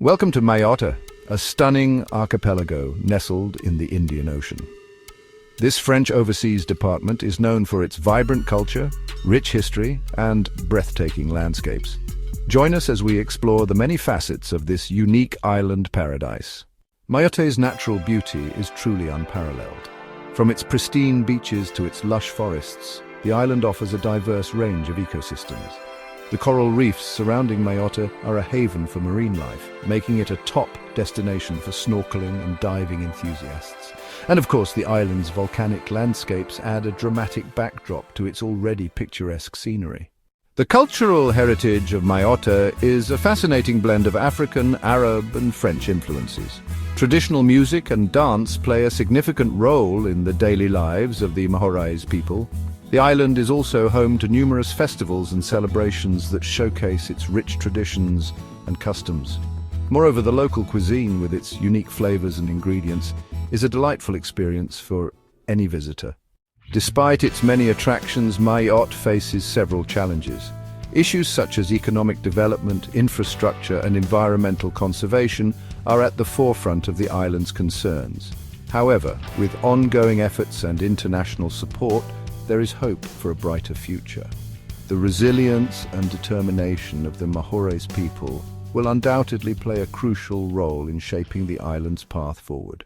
Welcome to Mayotte, a stunning archipelago nestled in the Indian Ocean. This French overseas department is known for its vibrant culture, rich history, and breathtaking landscapes. Join us as we explore the many facets of this unique island paradise. Mayotte's natural beauty is truly unparalleled. From its pristine beaches to its lush forests, the island offers a diverse range of ecosystems. The coral reefs surrounding Mayotte are a haven for marine life, making it a top destination for snorkeling and diving enthusiasts. And of course, the island's volcanic landscapes add a dramatic backdrop to its already picturesque scenery. The cultural heritage of Mayotte is a fascinating blend of African, Arab, and French influences. Traditional music and dance play a significant role in the daily lives of the Mahorais people. The island is also home to numerous festivals and celebrations that showcase its rich traditions and customs. Moreover, the local cuisine, with its unique flavors and ingredients, is a delightful experience for any visitor. Despite its many attractions, Mayotte faces several challenges. Issues such as economic development, infrastructure, and environmental conservation are at the forefront of the island's concerns. However, with ongoing efforts and international support, there is hope for a brighter future. The resilience and determination of the Mahorais people will undoubtedly play a crucial role in shaping the island's path forward.